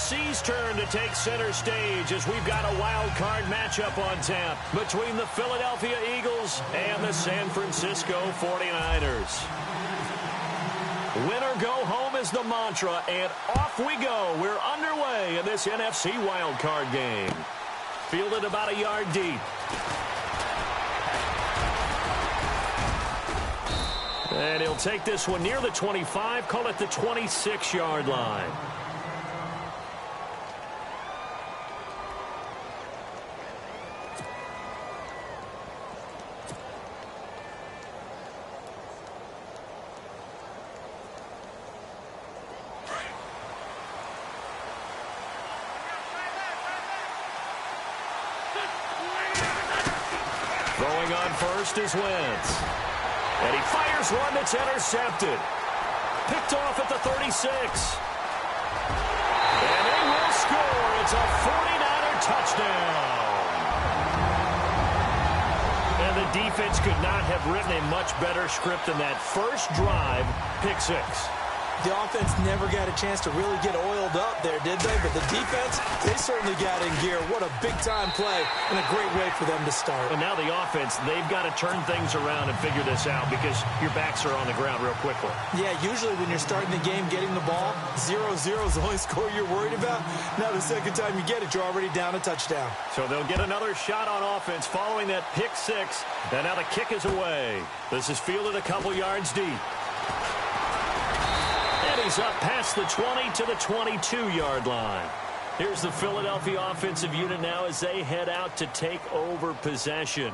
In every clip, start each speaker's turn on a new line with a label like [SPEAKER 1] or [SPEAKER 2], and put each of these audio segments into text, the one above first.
[SPEAKER 1] NFC's turn to take center stage as we've got a wild card matchup on tap between the Philadelphia Eagles and the San Francisco 49ers. Win or go home is the mantra, and off we go. We're underway in this NFC wild card game. Fielded about a yard deep. And he'll take this one near the 25, call it the 26-yard line. Throwing on first is Wentz. And he fires one that's intercepted. Picked off at the 36. And they will score. It's a 49er touchdown. And the defense could not have written a much better script than that first drive, pick six.
[SPEAKER 2] The offense never got a chance to really get oiled up there, did they? But the defense, they certainly got in gear. What a big-time play and a great way for them to start.
[SPEAKER 1] And now the offense, they've got to turn things around and figure this out because your backs are on the ground real quickly.
[SPEAKER 2] Yeah, usually when you're starting the game, getting the ball, 0-0 is the only score you're worried about. Now the second time you get it, you're already down a touchdown.
[SPEAKER 1] So they'll get another shot on offense following that pick six. And now the kick is away. This is fielded a couple yards deep. He's up past the 20 to the 22-yard line. Here's the Philadelphia offensive unit now as they head out to take over possession.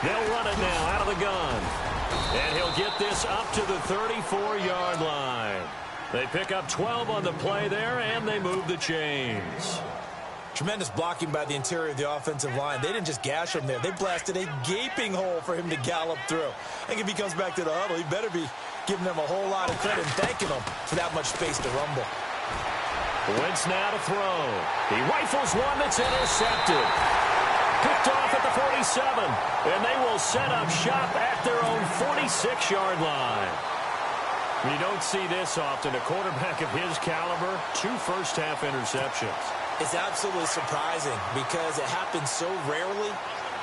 [SPEAKER 1] They'll run it now out of the gun. And he'll get this up to the 34-yard line. They pick up 12 on the play there, and they move the chains.
[SPEAKER 2] Tremendous blocking by the interior of the offensive line. They didn't just gash him there. They blasted a gaping hole for him to gallop through. I think if he comes back to the huddle, he better be giving them a whole lot of credit and thanking them for that much space to rumble.
[SPEAKER 1] Wentz now to throw. He rifles one that's intercepted. Picked off at the 47, and they will set up shop at their own 46-yard line. You don't see this often. A quarterback of his caliber, 2 first-half interceptions.
[SPEAKER 2] It's absolutely surprising because it happens so rarely.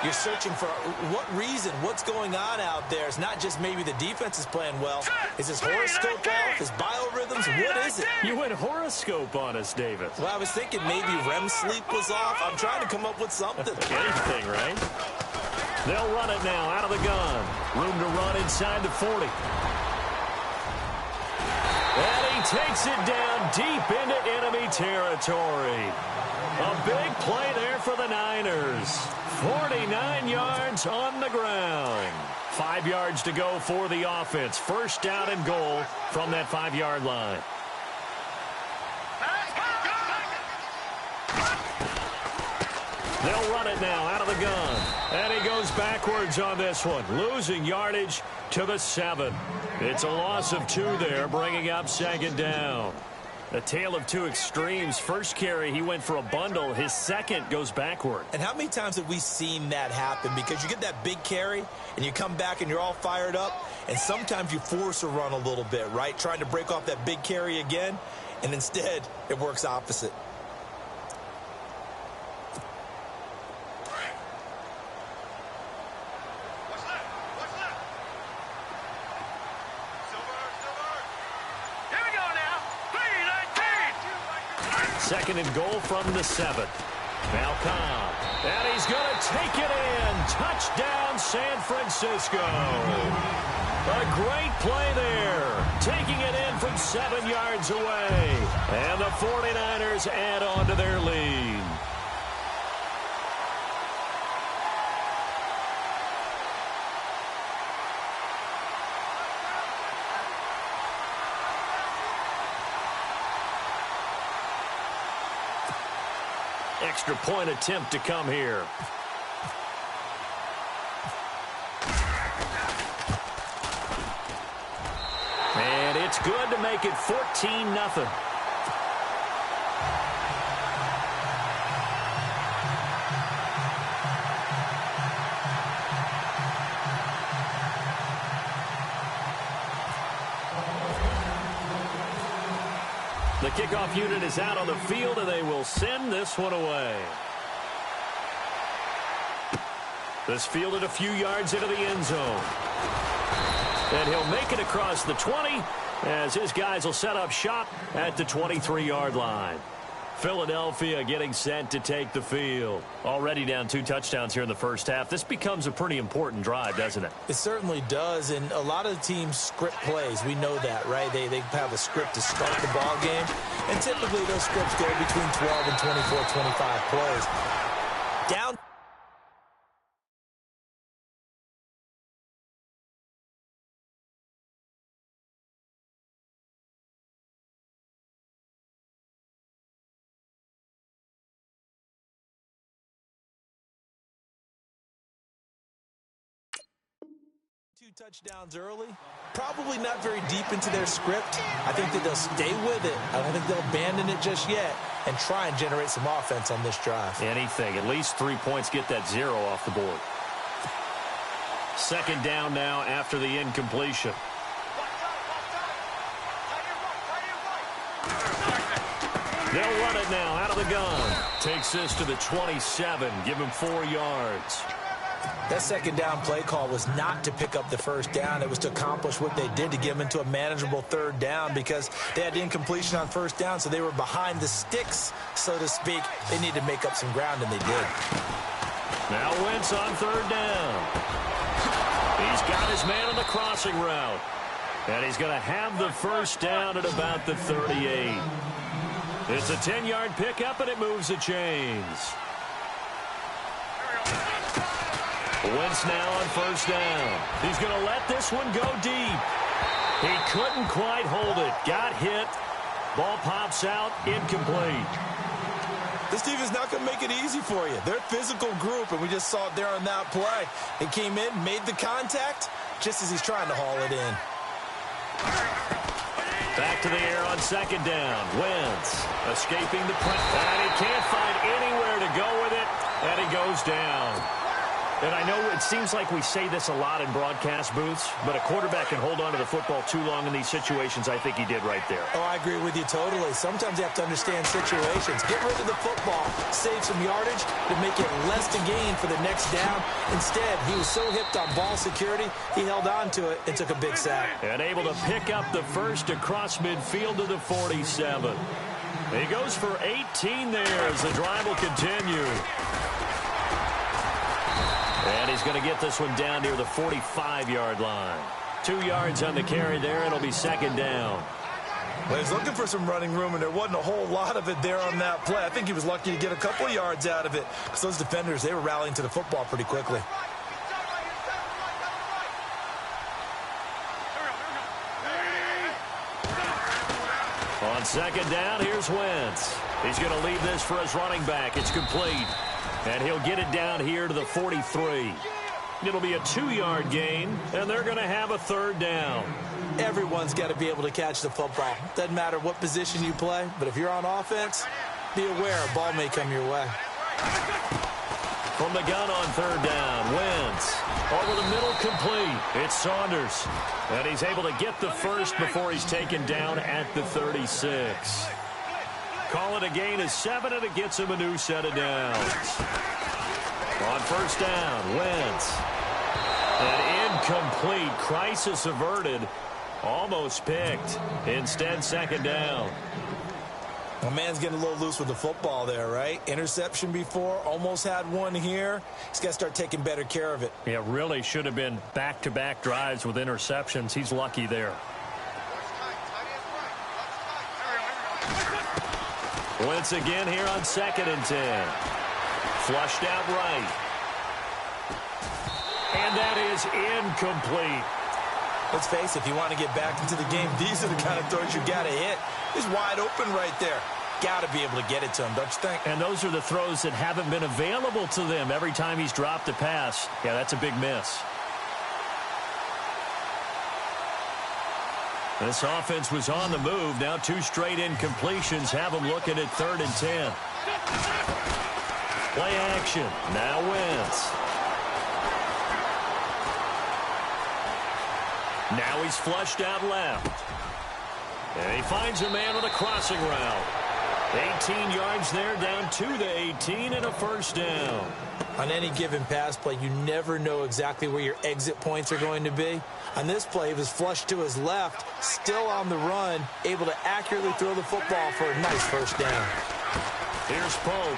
[SPEAKER 2] You're searching for what reason, what's going on out there. It's not just maybe the defense is playing well. Is his horoscope off? His biorhythms? What is it?
[SPEAKER 1] You went horoscope on us, David.
[SPEAKER 2] Well, I was thinking maybe REM sleep was off. I'm trying to come up with something.
[SPEAKER 1] Anything, right? They'll run it now out of the gun. Room to run inside the 40. And he takes it down deep into enemy territory. A big play there for the Niners. 49 yards on the ground. 5 yards to go for the offense. First down and goal from that 5-yard line. They'll run it now out of the gun. And he goes backwards on this one, losing yardage to the 7. It's a loss of 2 there, bringing up second down. A tale of two extremes. First carry, he went for a bundle. His second goes backward.
[SPEAKER 2] And how many times have we seen that happen? Because you get that big carry, and you come back, and you're all fired up, and sometimes you force a run a little bit, right? Trying to break off that big carry again, and instead, it works opposite.
[SPEAKER 1] Second and goal from the 7. Now Cobb. And he's going to take it in. Touchdown, San Francisco. A great play there. Taking it in from 7 yards away. And the 49ers add on to their lead. Extra point attempt to come here. And it's good to make it 14-0. The kickoff unit is out on the field, and they will send this one away. This fielded a few yards into the end zone. And he'll make it across the 20 as his guys will set up shop at the 23-yard line. Philadelphia getting set to take the field. Already down 2 touchdowns here in the first half. This becomes a pretty important drive, doesn't it?
[SPEAKER 2] It certainly does, and a lot of teams script plays. We know that, right? They have a script to start the ball game, and typically those scripts go between 12 and 24, 25 plays. Down. Two touchdowns early, probably not very deep into their script. I think that they'll stay with it. I don't think they'll abandon it just yet and try and generate some offense on this drive.
[SPEAKER 1] Anything. At least 3 points, get that 0 off the board. Second down now after the incompletion. They'll run it now out of the gun. Takes this to the 27. Give him 4 yards.
[SPEAKER 2] That second down play call was not to pick up the first down. It was to accomplish what they did, to get them into a manageable third down, because they had incompletion on first down, so they were behind the sticks, so to speak. They needed to make up some ground, and they did.
[SPEAKER 1] Now Wentz on third down. He's got his man on the crossing route. And he's going to have the first down at about the 38. It's a 10-yard pickup, and it moves the chains. Wentz now on first down. He's going to let this one go deep. He couldn't quite hold it. Got hit. Ball pops out. Incomplete.
[SPEAKER 2] This defense is not going to make it easy for you. They're a physical group, and we just saw it there on that play. He came in, made the contact, just as he's trying to haul it in.
[SPEAKER 1] Back to the air on second down. Wentz escaping the pressure. And he can't find anywhere to go with it, and he goes down. And I know it seems like we say this a lot in broadcast booths, but a quarterback can hold on to the football too long in these situations. I think he did right there.
[SPEAKER 2] Oh, I agree with you totally. Sometimes you have to understand situations. Get rid of the football, save some yardage to make it less to gain for the next down. Instead, he was so hipped on ball security, he held on to it and took a big sack.
[SPEAKER 1] And able to pick up the first across midfield to the 47. He goes for 18 there as the drive will continue. And he's going to get this one down near the 45-yard line. 2 yards on the carry there. It'll be second down.
[SPEAKER 2] Well, he's looking for some running room, and there wasn't a whole lot of it there on that play. I think he was lucky to get a couple of yards out of it, because those defenders, they were rallying to the football pretty quickly.
[SPEAKER 1] On second down, here's Wentz. He's going to leave this for his running back. It's complete. And he'll get it down here to the 43. It'll be a 2-yard gain, and they're going to have a third down.
[SPEAKER 2] Everyone's got to be able to catch the football. Doesn't matter what position you play, but if you're on offense, be aware a ball may come your way.
[SPEAKER 1] From the gun on third down, Wentz. Over the middle, complete. It's Saunders. And he's able to get the first before he's taken down at the 36. Call it a gain of 7, and it gets him a new set of downs. On first down, Wentz. An incomplete. Crisis averted. Almost picked. Instead, second down.
[SPEAKER 2] Well, man's getting a little loose with the football there, right? Interception before, almost had one here. He's got to start taking better care of it.
[SPEAKER 1] Yeah, really should have been back-to-back drives with interceptions. He's lucky there. Wentz again here on 2nd and 10. Flushed out right. And that is incomplete.
[SPEAKER 2] Let's face it, if you want to get back into the game, these are the kind of throws you got to hit. He's wide open right there. Got to be able to get it to him, don't you think?
[SPEAKER 1] And those are the throws that haven't been available to them every time he's dropped a pass. Yeah, that's a big miss. This offense was on the move. Now 2 straight incompletions have them looking at 3rd and 10. Play action. Now Wentz. Now he's flushed out left. And he finds a man with a crossing route. 18 yards there, down to the 18 and a first down.
[SPEAKER 2] On any given pass play, you never know exactly where your exit points are going to be. On this play, he was flushed to his left, still on the run, able to accurately throw the football for a nice first down.
[SPEAKER 1] Here's Pope.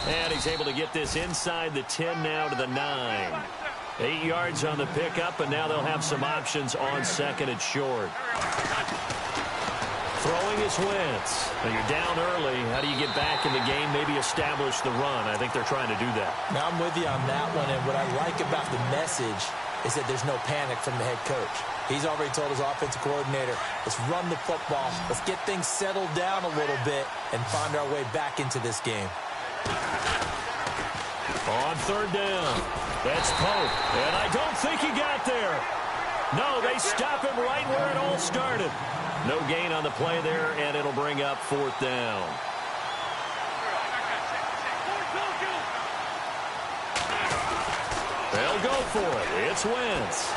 [SPEAKER 1] And he's able to get this inside the 10 now to the 9. 8 yards on the pickup, and now they'll have some options on second and short. Throwing is Wentz. Now you're down early. How do you get back in the game, maybe establish the run? I think they're trying to do that.
[SPEAKER 2] Now, I'm with you on that one, and what I like about the message is that there's no panic from the head coach. He's already told his offensive coordinator, let's run the football, let's get things settled down a little bit and find our way back into this game.
[SPEAKER 1] On third down, that's Pope, and I don't think he got there. No, they stop him right where it all started. No gain on the play there, and it'll bring up fourth down. They'll go for it. It's Wentz.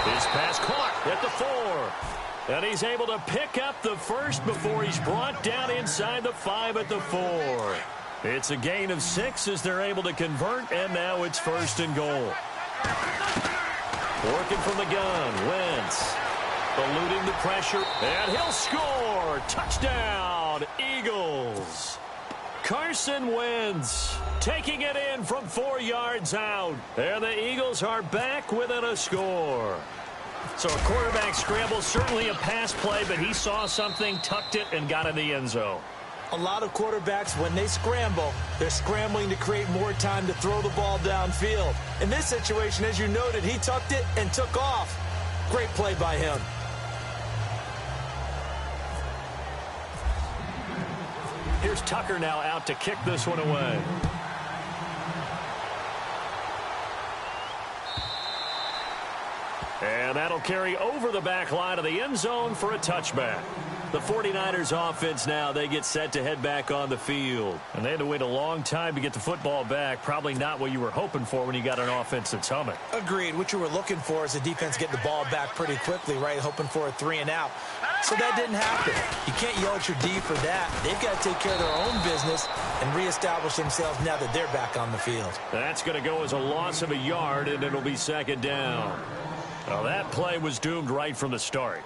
[SPEAKER 1] His pass caught at the 4. And he's able to pick up the first before he's brought down inside the 5 at the 4. It's a gain of 6 as they're able to convert, and now it's first and goal. Working from the gun, Wentz. Eluding the pressure, and he'll score. Touchdown, Eagles. Carson Wentz taking it in from 4 yards out. And the Eagles are back within a score. So a quarterback scramble, certainly a pass play, but he saw something, tucked it, and got in the end zone.
[SPEAKER 2] A lot of quarterbacks, when they scramble, they're scrambling to create more time to throw the ball downfield. In this situation, as you noted, he tucked it and took off. Great play by him.
[SPEAKER 1] Here's Tucker now out to kick this one away. And that'll carry over the back line of the end zone for a touchback. The 49ers offense now, they get set to head back on the field. And they had to wait a long time to get the football back. Probably not what you were hoping for when you got an offense that's humming.
[SPEAKER 2] Agreed. What you were looking for is the defense get the ball back pretty quickly, right? Hoping for a 3 and out. So that didn't happen. You can't yell at your D for that. They've got to take care of their own business and reestablish themselves now that they're back on the field.
[SPEAKER 1] That's going to go as a loss of a yard, and it'll be second down. Well, that play was doomed right from the start.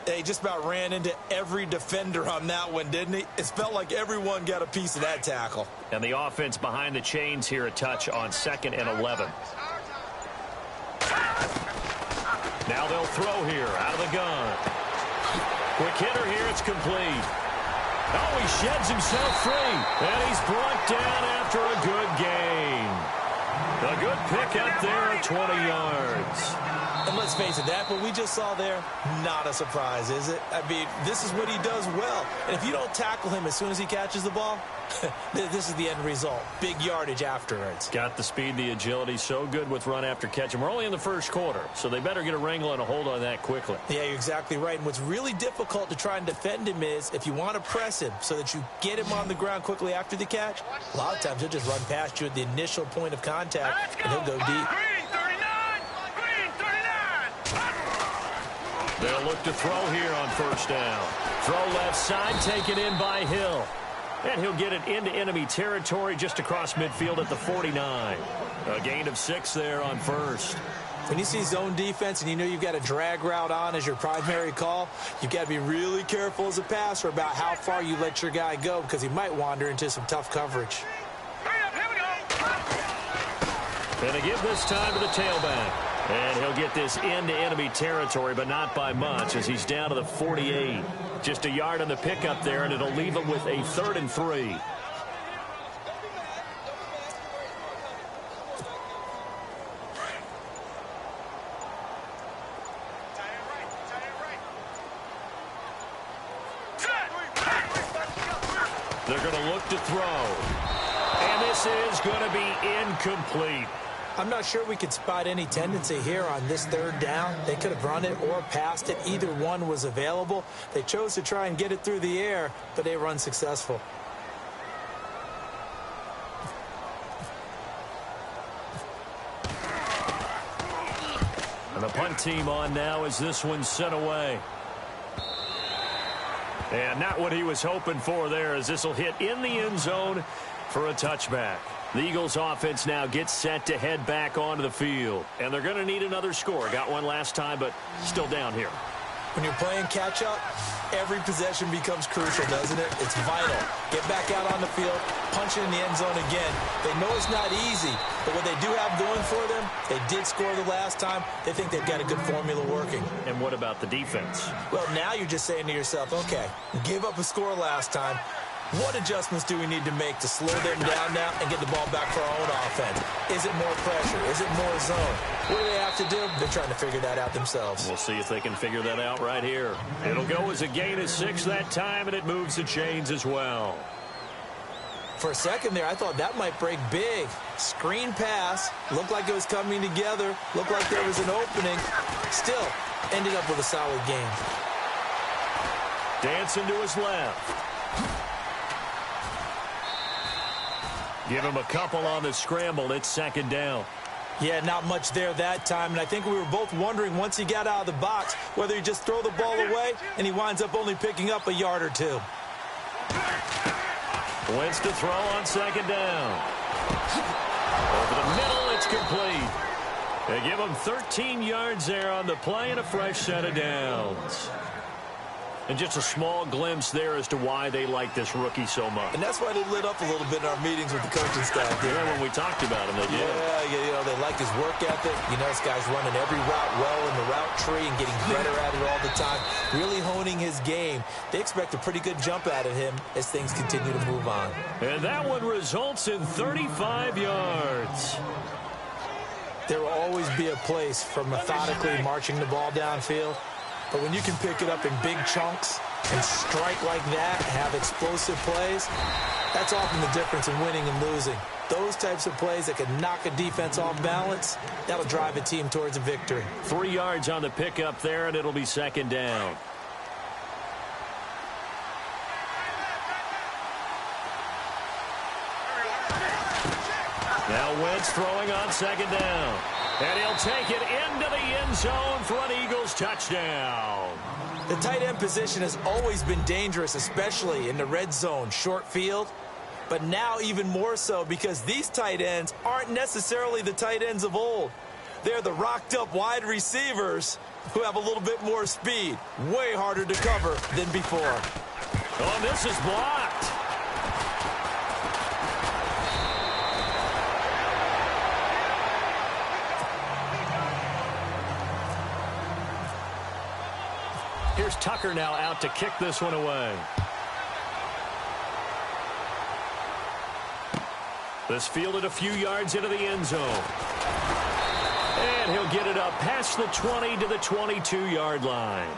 [SPEAKER 2] He just about ran into every defender on that one, didn't he? It felt like everyone got a piece of that tackle.
[SPEAKER 1] And the offense behind the chains here, a touch on 2nd and 11. Now they'll throw here out of the gun. Quick hitter here, it's complete. Oh, he sheds himself free. And he's brought down after a good gain. A good pickup there at 20 yards.
[SPEAKER 2] And let's face it, that what we just saw there, not a surprise, is it? I mean, this is what he does well. And if you don't tackle him as soon as he catches the ball, this is the end result. Big yardage afterwards.
[SPEAKER 1] Got the speed, the agility, so good with run after catch. And we're only in the first quarter, so they better get a wrangle and a hold on that quickly.
[SPEAKER 2] Yeah, you're exactly right. And what's really difficult to try and defend him is if you want to press him so that you get him on the ground quickly after the catch, a lot of times he'll just run past you at the initial point of contact, and he'll go deep.
[SPEAKER 1] They'll look to throw here on first down. Throw left side, taken in by Hill. And he'll get it into enemy territory just across midfield at the 49. A gain of 6 there on first.
[SPEAKER 2] When you see zone defense and you know you've got a drag route on as your primary call, you've got to be really careful as a passer about how far you let your guy go because he might wander into some tough coverage.
[SPEAKER 1] And they give this time to the tailback. And he'll get this into enemy territory, but not by much as he's down to the 48. Just a yard on the pickup there, and it'll leave him with a 3rd and 3. They're going to look to throw. And this is going to be incomplete.
[SPEAKER 2] I'm not sure we could spot any tendency here on this 3rd down. They could have run it or passed it. Either one was available. They chose to try and get it through the air, but they were unsuccessful.
[SPEAKER 1] And the punt team on now as this one's sent away. And not what he was hoping for there, as this will hit in the end zone for a touchback. The Eagles offense now gets set to head back onto the field. And they're going to need another score. Got one last time, but still down here.
[SPEAKER 2] When you're playing catch-up, every possession becomes crucial, doesn't it? It's vital. Get back out on the field, punch it in the end zone again. They know it's not easy, but what they do have going for them, they did score the last time. They think they've got a good formula working.
[SPEAKER 1] And what about the defense?
[SPEAKER 2] Well, now you're just saying to yourself, okay, gave up a score last time. What adjustments do we need to make to slow them down now and get the ball back for our own offense? Is it more pressure? Is it more zone? What do they have to do? They're trying to figure that out themselves.
[SPEAKER 1] We'll see if they can figure that out right here. It'll go as a gain of 6 that time, and it moves the chains as well.
[SPEAKER 2] For a second there, I thought that might break big. Screen pass. Looked like it was coming together. Looked like there was an opening. Still, ended up with a solid game.
[SPEAKER 1] Dancing to his left. Give him a couple on the scramble. It's second down.
[SPEAKER 2] Yeah, not much there that time, and I think we were both wondering once he got out of the box whether he just throw the ball away and he winds up only picking up a yard or two.
[SPEAKER 1] Wentz to throw on second down. Over the middle, it's complete. They give him 13 yards there on the play and a fresh set of downs. And just a small glimpse there as to why they like this rookie so much.
[SPEAKER 2] And that's why they lit up a little bit in our meetings with the coaching staff.
[SPEAKER 1] Yeah, when we talked about him, they did.
[SPEAKER 2] Yeah, you know, they like his work ethic. You know, this guy's running every route well in the route tree and getting better at it all the time. Really honing his game. They expect a pretty good jump out of him as things continue to move on.
[SPEAKER 1] And that one results in 35 yards.
[SPEAKER 2] There will always be a place for methodically marching the ball downfield. But when you can pick it up in big chunks and strike like that, have explosive plays, that's often the difference in winning and losing. Those types of plays that can knock a defense off balance, that'll drive a team towards a victory.
[SPEAKER 1] 3 yards on the pickup there, and it'll be second down. Now Wentz throwing on second down. And he'll take it into the end zone for an Eagles touchdown.
[SPEAKER 2] The tight end position has always been dangerous, especially in the red zone, short field. But now even more so because these tight ends aren't necessarily the tight ends of old. They're the rocked-up wide receivers who have a little bit more speed. Way harder to cover than before.
[SPEAKER 1] Oh, this is blocked. Here's Tucker now out to kick this one away. This fielded a few yards into the end zone. And he'll get it up past the 20 to the 22-yard line.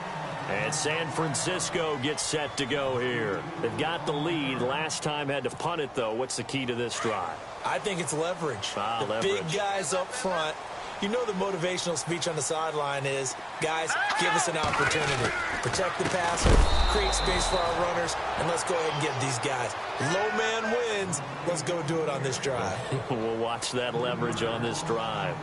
[SPEAKER 1] And San Francisco gets set to go here. They've got the lead. Last time had to punt it, though. What's the key to this drive?
[SPEAKER 2] I think it's leverage. The big guys up front. You know the motivational speech on the sideline is, guys, give us an opportunity. Protect the passer, create space for our runners, and let's go ahead and get these guys. Low man wins. Let's go do it on this drive.
[SPEAKER 1] We'll watch that leverage on this drive.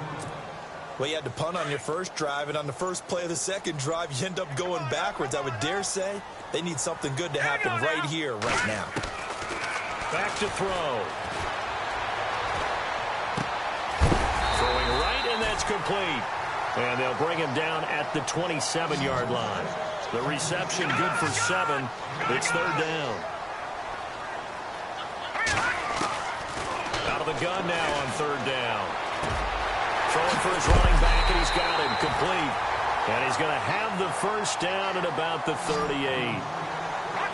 [SPEAKER 2] Well, you had to punt on your first drive, and on the first play of the second drive, you end up going backwards. I would dare say they need something good to happen right here, right now.
[SPEAKER 1] Back to throw. Throwing right, and that's complete. And they'll bring him down at the 27-yard line. The reception good for 7. It's third down. Out of the gun now on third down. Throwing for his running back, and he's got him complete. And he's going to have the first down at about the 38.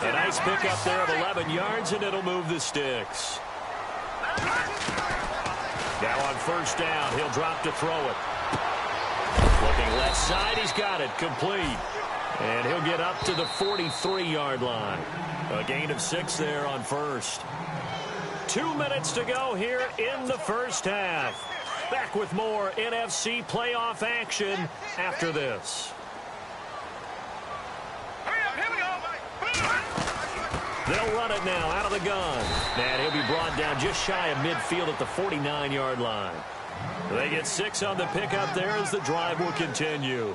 [SPEAKER 1] A nice pickup there of 11 yards, and it'll move the sticks. Now on first down, he'll drop to throw it. Looking left side, he's got it complete. And he'll get up to the 43-yard line. A gain of 6 there on first. 2 minutes to go here in the first half. Back with more NFC playoff action after this. They'll run it now out of the gun. And he'll be brought down just shy of midfield at the 49-yard line. They get 6 on the pickup there as the drive will continue.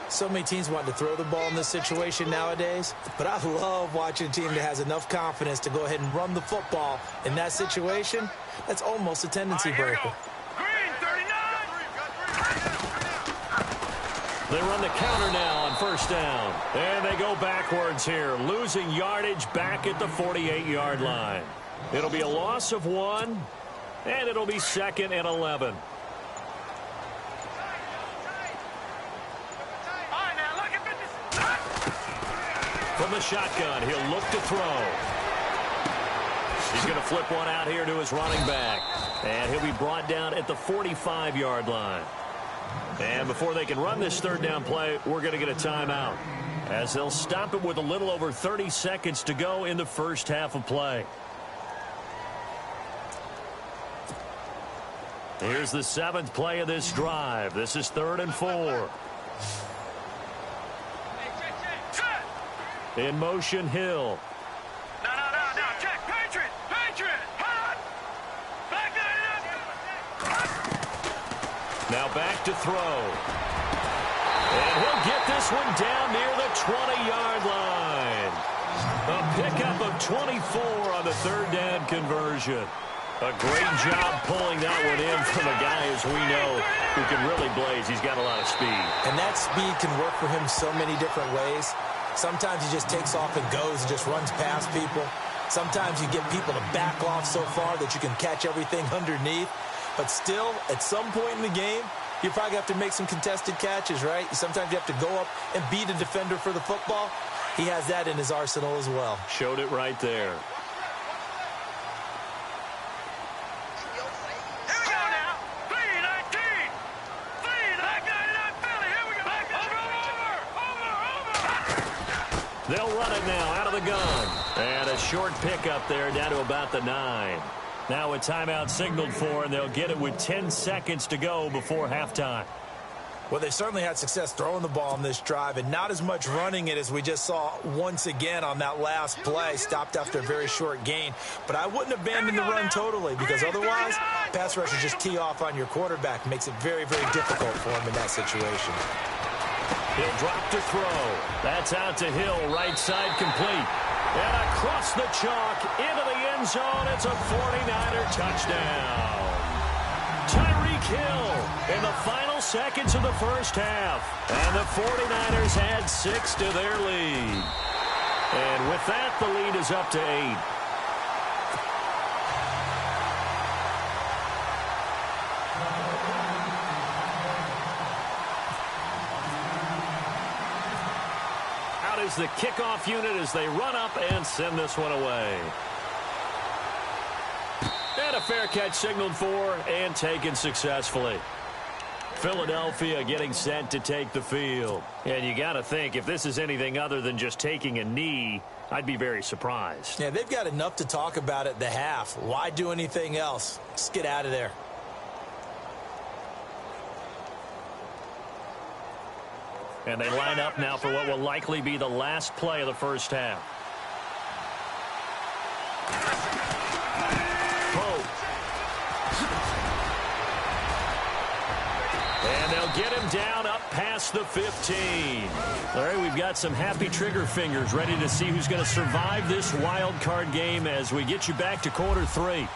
[SPEAKER 2] So many teams want to throw the ball in this situation nowadays, but I love watching a team that has enough confidence to go ahead and run the football. In that situation, that's almost a tendency breaker.
[SPEAKER 1] They run the counter now on first down. And they go backwards here, losing yardage back at the 48-yard line. It'll be a loss of 1, and it'll be 2nd and 11. From the shotgun, he'll look to throw. He's going to flip one out here to his running back. And he'll be brought down at the 45-yard line. And before they can run this third down play, we're going to get a timeout, as they'll stop it with a little over 30 seconds to go in the first half of play. Here's the 7th play of this drive. This is 3rd and 4. In motion, Hill.
[SPEAKER 3] No. Check. Patriot. Hot. Back
[SPEAKER 1] Now back to throw. And he'll get this one down near the 20-yard line. A pickup of 24 on the third down conversion. A great job pulling that one in from a guy, as we know, who can really blaze. He's got a lot of speed.
[SPEAKER 2] And that speed can work for him so many different ways. Sometimes he just takes off and goes and just runs past people. Sometimes you get people to back off so far that you can catch everything underneath. But still, at some point in the game, you probably have to make some contested catches, right? Sometimes you have to go up and beat a defender for the football. He has that in his arsenal as well.
[SPEAKER 1] Showed it right there. They'll run it now out of the gun. And a short pickup there down to about the 9. Now a timeout signaled for, and they'll get it with 10 seconds to go before halftime.
[SPEAKER 2] Well, they certainly had success throwing the ball on this drive, and not as much running it as we just saw once again on that last play. Stopped after a very short gain. But I wouldn't abandon the run totally, because otherwise, pass rushers just tee off on your quarterback. Makes it very, very difficult for him in that situation.
[SPEAKER 1] He'll drop to throw. That's out to Hill, right side complete. And across the chalk, into the end zone. It's a 49er touchdown. Tyreek Hill in the final seconds of the first half. And the 49ers add 6 to their lead. And with that, the lead is up to 8. Is the kickoff unit as they run up and send this one away. And a fair catch signaled for and taken successfully. Philadelphia getting set to take the field. And you got to think, if this is anything other than just taking a knee, I'd be very surprised.
[SPEAKER 2] Yeah, they've got enough to talk about at the half. Why do anything else? Just get out of there.
[SPEAKER 1] And they line up now for what will likely be the last play of the first half. Pope. And they'll get him down up past the 15. All right, we've got some happy trigger fingers ready to see who's going to survive this wild card game as we get you back to quarter 3.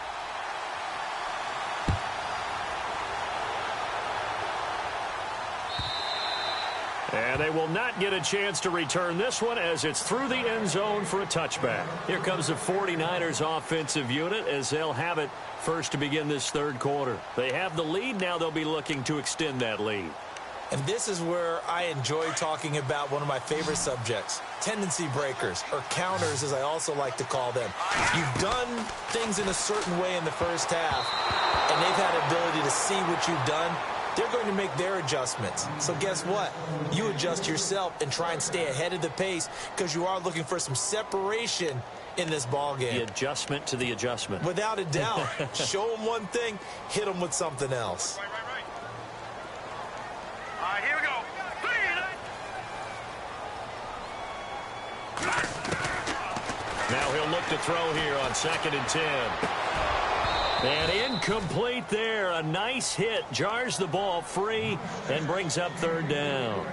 [SPEAKER 1] And they will not get a chance to return this one as it's through the end zone for a touchback. Here comes the 49ers offensive unit as they'll have it first to begin this third quarter. They have the lead. Now they'll be looking to extend that lead.
[SPEAKER 2] And this is where I enjoy talking about one of my favorite subjects, tendency breakers, or counters as I also like to call them. You've done things in a certain way in the first half, and they've had the ability to see what you've done. They're going to make their adjustments. So guess what? You adjust yourself and try and stay ahead of the pace because you are looking for some separation in this ball game.
[SPEAKER 1] The adjustment to the adjustment.
[SPEAKER 2] Without a doubt. Show them one thing, hit them with something else.
[SPEAKER 3] All right, here we go.
[SPEAKER 1] Now he'll look to throw here on 2nd and 10. And incomplete there. A nice hit. Jars the ball free and brings up third down.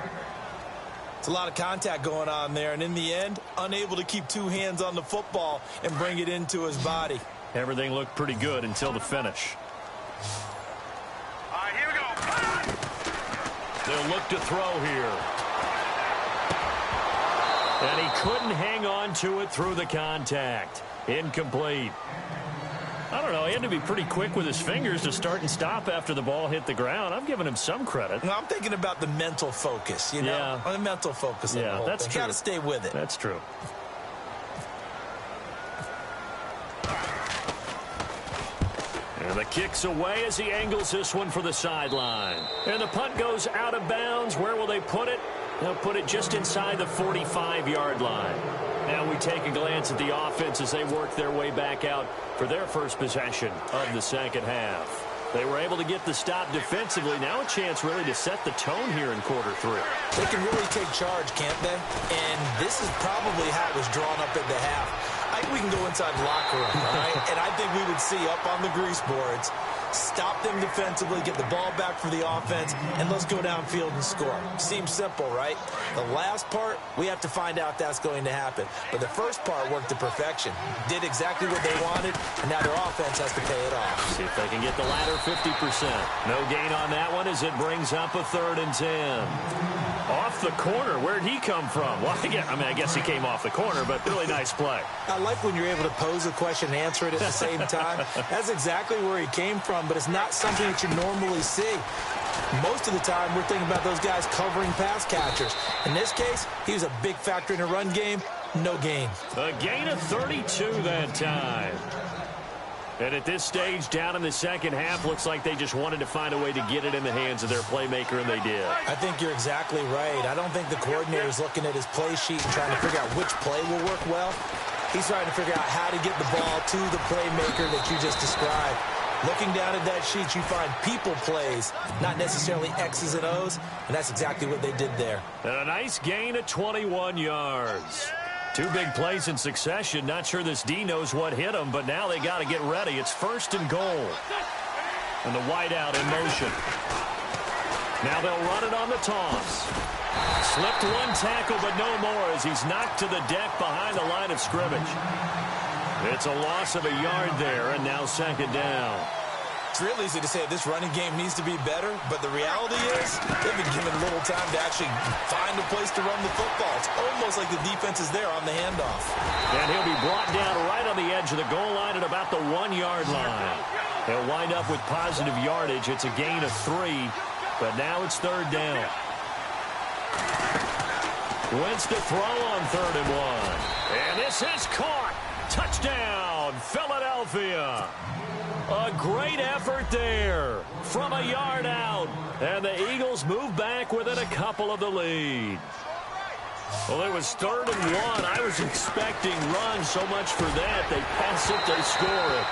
[SPEAKER 2] It's a lot of contact going on there, and in the end, unable to keep two hands on the football and bring it into his body.
[SPEAKER 1] Everything looked pretty good until the finish.
[SPEAKER 3] All right, here we go.
[SPEAKER 1] They'll look to throw here. And he couldn't hang on to it through the contact. Incomplete. I don't know. He had to be pretty quick with his fingers to start and stop after the ball hit the ground. I'm giving him some credit.
[SPEAKER 2] No, I'm thinking about the mental focus, you know?
[SPEAKER 1] Yeah.
[SPEAKER 2] On the mental focus of the whole
[SPEAKER 1] that's
[SPEAKER 2] thing.
[SPEAKER 1] true.
[SPEAKER 2] Got to stay with it.
[SPEAKER 1] That's true. And the kick's away as he angles this one for the sideline. And the punt goes out of bounds. Where will they put it? They'll put it just inside the 45-yard line. Now we take a glance at the offense as they work their way back out for their first possession of the second half. They were able to get the stop defensively. Now a chance really to set the tone here in quarter three.
[SPEAKER 2] They can really take charge, can't they? And this is probably how it was drawn up at the half. I think we can go inside the locker room, all right? And I think we would see up on the grease boards, stop them defensively, get the ball back for the offense, and let's go downfield and score. Seems simple, right? The last part, we have to find out if that's going to happen. But the first part worked to perfection. Did exactly what they wanted, and now their offense has to pay it off.
[SPEAKER 1] See if they can get the latter 50%. No gain on that one as it brings up a 3rd and 10. Off the corner. Where'd he come from? Well, I guess he came off the corner, but really nice play.
[SPEAKER 2] I like when you're able to pose a question and answer it at the same time. That's exactly where he came from, but it's not something that you normally see. Most of the time, we're thinking about those guys covering pass catchers. In this case, he was a big factor in a run game. No gain.
[SPEAKER 1] A gain of 32 that time. And at this stage, down in the second half, looks like they just wanted to find a way to get it in the hands of their playmaker, and they did.
[SPEAKER 2] I think you're exactly right. I don't think the coordinator's looking at his play sheet and trying to figure out which play will work well. He's trying to figure out how to get the ball to the playmaker that you just described. Looking down at that sheet, you find people plays, not necessarily X's and O's, and that's exactly what they did there.
[SPEAKER 1] And a nice gain of 21 yards. Two big plays in succession. Not sure this D knows what hit him, but now they got to get ready. It's 1st and goal. And the wideout in motion. Now they'll run it on the toss. Slipped one tackle, but no more as he's knocked to the deck behind the line of scrimmage. It's a loss of a yard there, and now 2nd down.
[SPEAKER 2] It's real easy to say this running game needs to be better, but the reality is they've been given little time to actually find a place to run the football. It's almost like the defense is there on the handoff.
[SPEAKER 1] And he'll be brought down right on the edge of the goal line at about the 1-yard line. He'll wind up with positive yardage. It's a gain of 3, but now it's 3rd down. Wentz to throw on 3rd and 1. And this is caught. Touchdown, Philadelphia. A great effort there from a yard out. And the Eagles move back within a couple of the lead. Well, it was 3rd and 1. I was expecting runs so much for that. They pass it, they score it.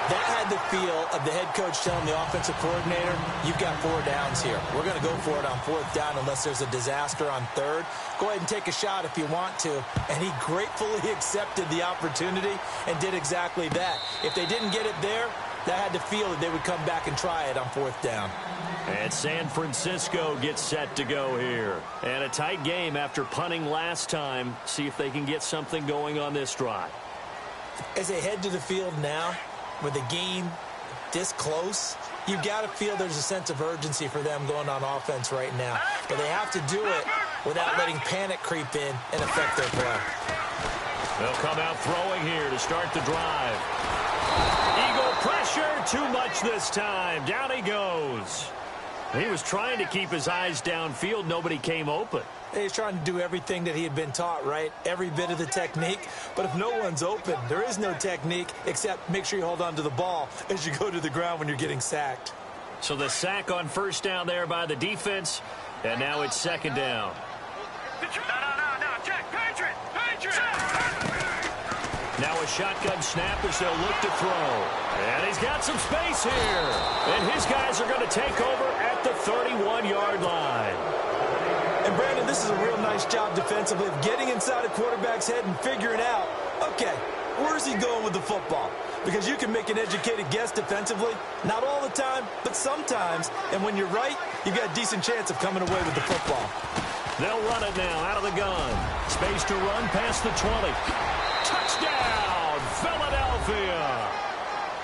[SPEAKER 2] That had the feel of the head coach telling the offensive coordinator, you've got 4 downs here. We're going to go for it on 4th down unless there's a disaster on 3rd. Go ahead and take a shot if you want to. And he gratefully accepted the opportunity and did exactly that. If they didn't get it there, that had the feel that they would come back and try it on 4th down.
[SPEAKER 1] And San Francisco gets set to go here. And a tight game after punting last time. See if they can get something going on this drive.
[SPEAKER 2] As they head to the field now, with a game this close, you've got to feel there's a sense of urgency for them going on offense right now. But they have to do it without letting panic creep in and affect their play.
[SPEAKER 1] They'll come out throwing here to start the drive. Eagle pressure, too much this time. Down he goes. He was trying to keep his eyes downfield. Nobody came open.
[SPEAKER 2] He's trying to do everything that he had been taught, right? Every bit of the technique. But if no one's open, there is no technique except make sure you hold on to the ball as you go to the ground when you're getting sacked.
[SPEAKER 1] So the sack on 1st down there by the defense, and now it's 2nd down.
[SPEAKER 3] No, check, Patriot!
[SPEAKER 1] Now a shotgun snap as they'll look to throw. And he's got some space here. And his guys are going to take over at the 31-yard line.
[SPEAKER 2] And Brandon, this is a real nice job defensively of getting inside a quarterback's head and figuring out, okay, Where's he going with the football? Because you can make an educated guess defensively. Not all the time, but sometimes. And when you're right, you've got a decent chance of coming away with the football.
[SPEAKER 1] They'll run it now out of the gun. Space to run past the 20. Touchdown, Philadelphia.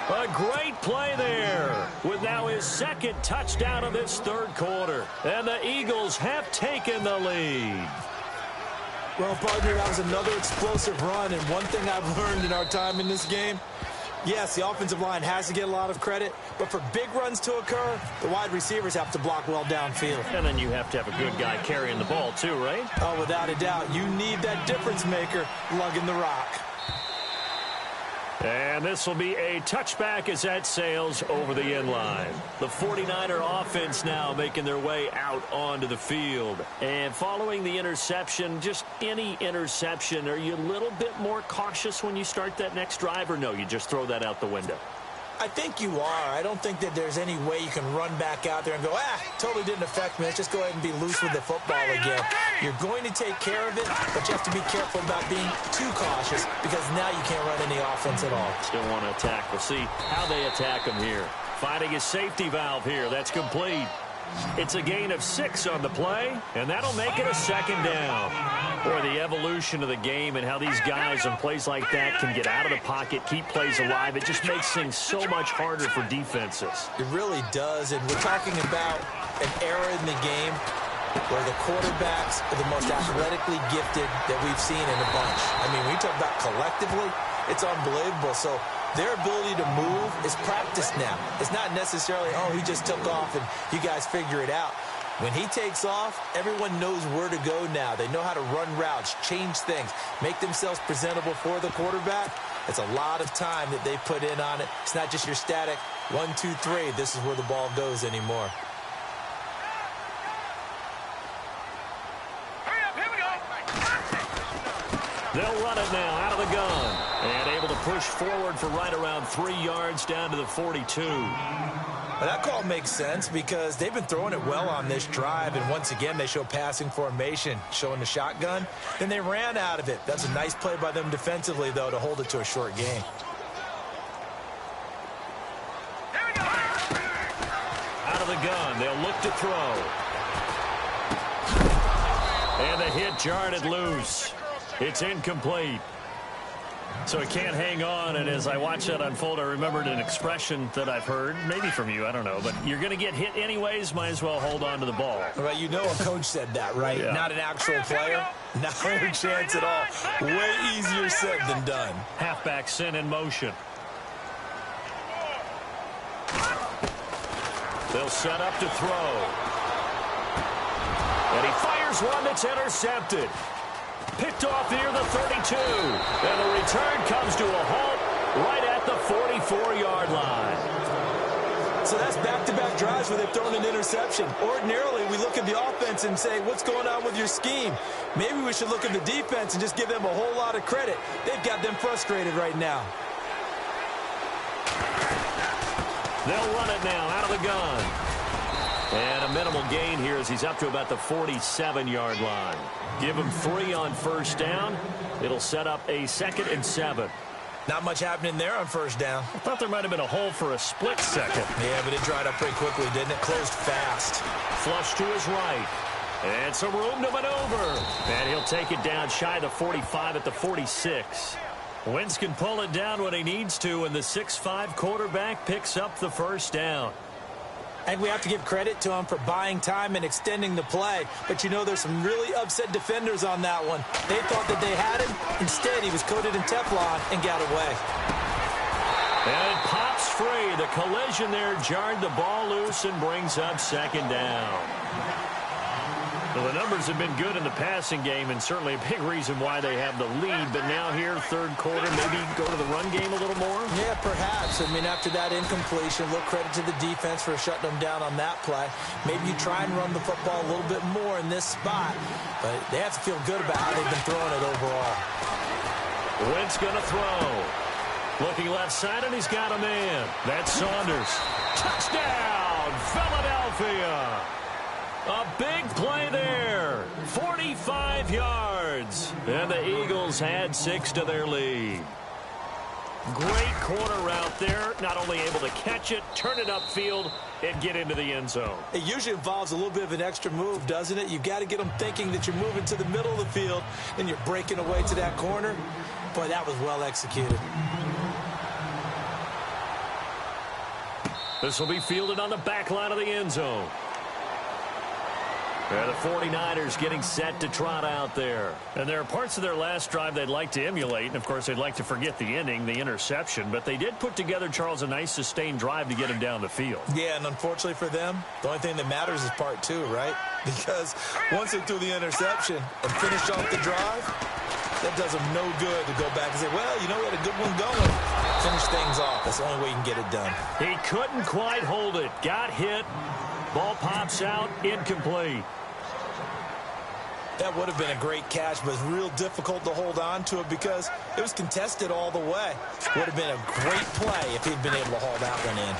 [SPEAKER 1] A great play there with now his second touchdown of this third quarter. And the Eagles have taken the lead.
[SPEAKER 2] Well, partner, that was another explosive run. And one thing I've learned in our time in this game, yes, the offensive line has to get a lot of credit, but for big runs to occur, the wide receivers have to block well downfield.
[SPEAKER 1] And then you have to have a good guy carrying the ball too, right?
[SPEAKER 2] Oh, without a doubt. You need that difference maker lugging the rock.
[SPEAKER 1] And this will be a touchback as that sails over the end line. The 49er offense now making their way out onto the field. And following the interception, just any interception, are you a little bit more cautious when you start that next drive, or no, you just throw that out the window?
[SPEAKER 2] I think you are. I don't think that there's any way you can run back out there and go, totally didn't affect me. Let's just go ahead and be loose with the football again. You're going to take care of it, but you have to be careful about being too cautious because now you can't run any offense at all.
[SPEAKER 1] Still want to attack. We'll see how they attack him here. Finding a safety valve here. That's complete. It's a gain of 6 on the play, and that'll make it a second down. Boy, the evolution of the game and how these guys on plays like that can get out of the pocket, keep plays alive, it just makes things so much harder for defenses.
[SPEAKER 2] It really does, and we're talking about an era in the game where the quarterbacks are the most athletically gifted that we've seen in a bunch. I mean, when you talk about collectively, it's unbelievable. So their ability to move is practiced now. It's not necessarily, he just took off and you guys figure it out. When he takes off, everyone knows where to go now. They know how to run routes, change things, make themselves presentable for the quarterback. It's a lot of time that they put in on it. It's not just your static 1, 2, 3. This is where the ball goes anymore.
[SPEAKER 1] They'll run it now out of the gun. And able to push forward for right around 3 yards down to the 42.
[SPEAKER 2] Well, that call makes sense because they've been throwing it well on this drive. And once again, they show passing formation, showing the shotgun. Then they ran out of it. That's a nice play by them defensively, though, to hold it to a short game.
[SPEAKER 1] Out of the gun. They'll look to throw. And the hit jarred it loose. It's incomplete. So he can't hang on, and as I watch that unfold, I remembered an expression that I've heard, maybe from you, I don't know, but you're going to get hit anyways, might as well hold on to the ball.
[SPEAKER 2] Right, you know a coach said that, right? Yeah. Not an actual player. Not a chance at all. Way easier said than done.
[SPEAKER 1] Halfback sent in motion. They'll set up to throw. And he fires one that's intercepted. Picked off near the 32. And the return comes to a halt right at the 44-yard line.
[SPEAKER 2] So that's back-to-back drives where they've thrown an interception. Ordinarily, we look at the offense and say, what's going on with your scheme? Maybe we should look at the defense and just give them a whole lot of credit. They've got them frustrated right now.
[SPEAKER 1] They'll run it now out of the gun. And a minimal gain here as he's up to about the 47-yard line. Give him 3 on first down. It'll set up a 2nd and 7.
[SPEAKER 2] Not much happening there on first down.
[SPEAKER 1] I thought there might have been a hole for a split second.
[SPEAKER 2] Yeah, but it dried up pretty quickly, didn't it? Closed fast.
[SPEAKER 1] Flush to his right. And some room to maneuver. And he'll take it down shy of the 45 at the 46. Wentz can pull it down when he needs to, and the 6'5" quarterback picks up the first down.
[SPEAKER 2] And we have to give credit to him for buying time and extending the play. But, you know, there's some really upset defenders on that one. They thought that they had him. Instead, he was coated in Teflon and got away.
[SPEAKER 1] And it pops free. The collision there jarred the ball loose and brings up 2nd down. Well, the numbers have been good in the passing game, and certainly a big reason why they have the lead. But now here, third quarter, maybe go to the run game a little more?
[SPEAKER 2] Yeah, perhaps. I mean, after that incompletion, a little credit to the defense for shutting them down on that play. Maybe you try and run the football a little bit more in this spot. But they have to feel good about how they've been throwing it overall.
[SPEAKER 1] Wentz going to throw. Looking left side, and he's got a man. That's Saunders. Touchdown, Philadelphia! A big play there. 45 yards. And the Eagles had 6 to their lead. Great corner route there. Not only able to catch it, turn it upfield, and get into the end zone.
[SPEAKER 2] It usually involves a little bit of an extra move, doesn't it? You've got to get them thinking that you're moving to the middle of the field and you're breaking away to that corner. Boy, that was well executed.
[SPEAKER 1] This will be fielded on the back line of the end zone. The 49ers getting set to trot out there. And there are parts of their last drive they'd like to emulate. And, of course, they'd like to forget the ending, the interception. But they did put together, Charles, a nice sustained drive to get him down the field.
[SPEAKER 2] Yeah, and unfortunately for them, the only thing that matters is part two, right? Because once they threw the interception and finished off the drive, that does them no good to go back and say, well, you know, we had a good one going. Finish things off. That's the only way you can get it done.
[SPEAKER 1] He couldn't quite hold it. Got hit. Ball pops out. Incomplete.
[SPEAKER 2] That would have been a great catch, but it's real difficult to hold on to it because it was contested all the way. Would have been a great play if he'd been able to haul that one in.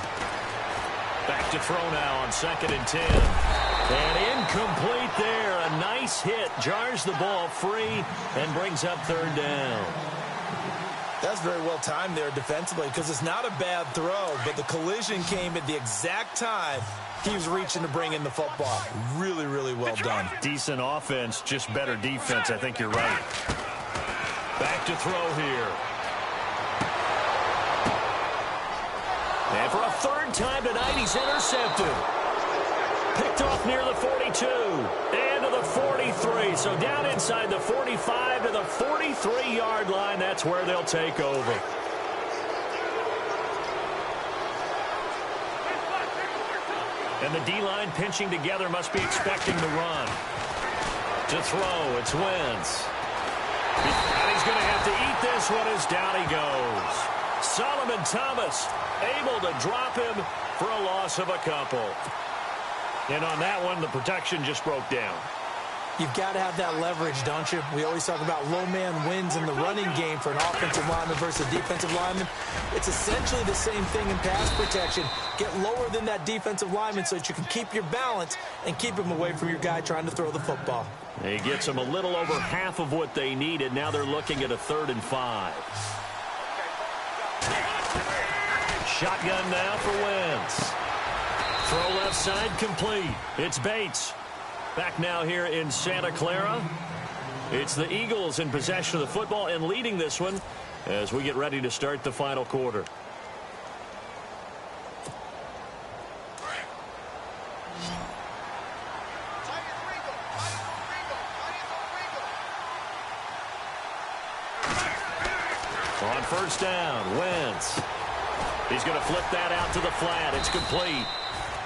[SPEAKER 1] Back to throw now on 2nd and 10. And incomplete there. A nice hit. Jars the ball free and brings up 3rd down.
[SPEAKER 2] That's very well timed there defensively because it's not a bad throw, but the collision came at the exact time he was reaching to bring in the football. Really, really well done.
[SPEAKER 1] Decent offense, just better defense. I think you're right. Back to throw here. And for a 3rd time tonight, he's intercepted. Picked off near the 42 and to the 43. So down inside the 45 to the 43-yard line. That's where they'll take over. And the D-line pinching together must be expecting the run. To throw, it's Wentz. And he's going to have to eat this one as down he goes. Solomon Thomas able to drop him for a loss of a couple. And on that one, the protection just broke down.
[SPEAKER 2] You've got to have that leverage, don't you? We always talk about low man wins in the running game for an offensive lineman versus a defensive lineman. It's essentially the same thing in pass protection. Get lower than that defensive lineman so that you can keep your balance and keep him away from your guy trying to throw the football.
[SPEAKER 1] He gets them a little over half of what they needed. Now they're looking at a 3rd and 5. Shotgun now for Wentz. Throw left side complete. It's Bates. Back now here in Santa Clara. It's the Eagles in possession of the football and leading this one as we get ready to start the final quarter. On 1st down, Wentz. He's going to flip that out to the flat. It's complete.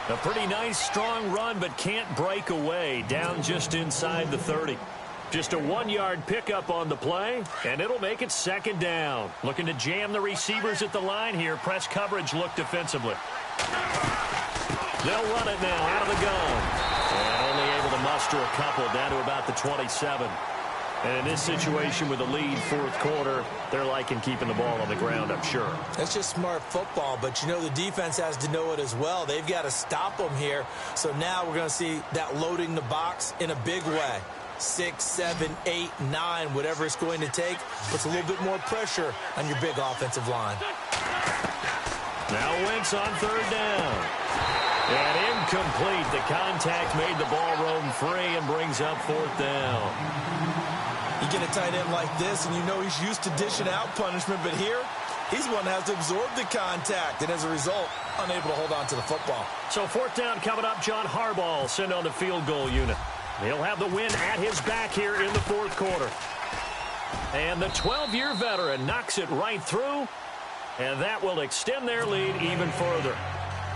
[SPEAKER 1] A pretty nice, strong run, but can't break away. Down just inside the 30. Just a 1-yard pickup on the play, and it'll make it 2nd down. Looking to jam the receivers at the line here. Press coverage look defensively. They'll run it now out of the gun. And only able to muster a couple down to about the 27. And in this situation with the lead 4th quarter, they're liking keeping the ball on the ground, I'm sure.
[SPEAKER 2] That's just smart football, but you know the defense has to know it as well. They've got to stop them here. So now we're going to see that loading the box in a big way. 6, 7, 8, 9, whatever it's going to take, puts a little bit more pressure on your big offensive line.
[SPEAKER 1] Now Wentz on 3rd down. And incomplete. The contact made the ball roam free and brings up 4th down.
[SPEAKER 2] You get a tight end like this, and you know he's used to dishing out punishment, but here, he's the one that has to absorb the contact, and as a result, unable to hold on to the football.
[SPEAKER 1] So 4th down coming up. John Harbaugh will send on the field goal unit. He'll have the win at his back here in the 4th quarter. And the 12-year veteran knocks it right through, and that will extend their lead even further.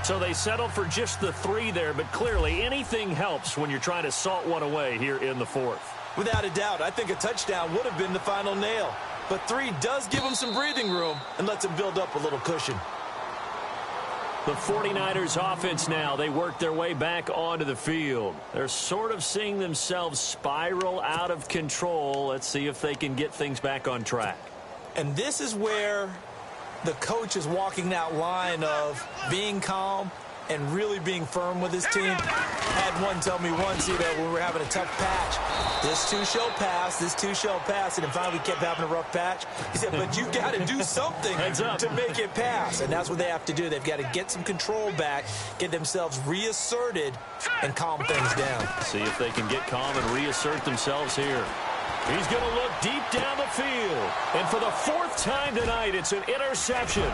[SPEAKER 1] So they settle for just the 3 there, but clearly anything helps when you're trying to salt one away here in the 4th.
[SPEAKER 2] Without a doubt, I think a touchdown would have been the final nail. But 3 does give them some breathing room and lets them build up a little cushion.
[SPEAKER 1] The 49ers offense now, they work their way back onto the field. They're sort of seeing themselves spiral out of control. Let's see if they can get things back on track.
[SPEAKER 2] And this is where the coach is walking that line of being calm and really being firm with his team. Had one tell me once, when we were having a tough patch, this too shall pass, this too shall pass, and then finally we kept having a rough patch. He said, but you got to do something to make it pass, and that's what they have to do. They've got to get some control back, get themselves reasserted, and calm things down.
[SPEAKER 1] See if they can get calm and reassert themselves here. He's going to look deep down the field, and for the 4th time tonight, it's an interception.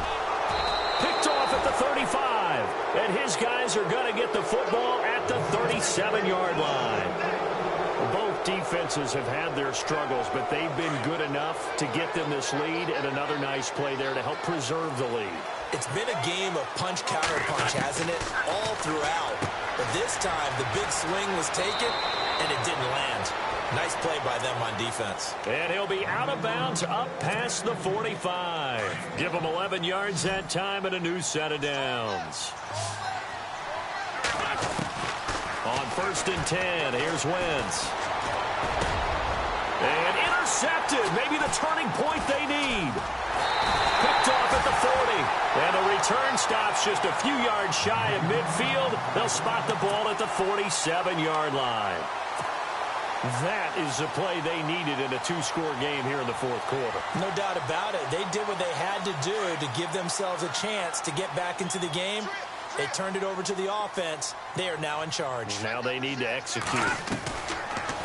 [SPEAKER 1] Picked off at the 35, and his guys are going to get the football at the 37-yard line. Both defenses have had their struggles, but they've been good enough to get them this lead, and another nice play there to help preserve the lead.
[SPEAKER 2] It's been a game of punch, counter, punch, hasn't it? All throughout. But this time, the big swing was taken, and it didn't land. Nice play by them on defense.
[SPEAKER 1] And he'll be out of bounds up past the 45. Give him 11 yards that time and a new set of downs. On 1st and 10, here's Wentz. And intercepted. Maybe the turning point they need. Picked off at the 40. And the return stops just a few yards shy of midfield. They'll spot the ball at the 47-yard line. That is the play they needed in a 2-score game here in the 4th quarter.
[SPEAKER 2] No doubt about it. They did what they had to do to give themselves a chance to get back into the game. They turned it over to the offense. They are now in charge.
[SPEAKER 1] Now they need to execute.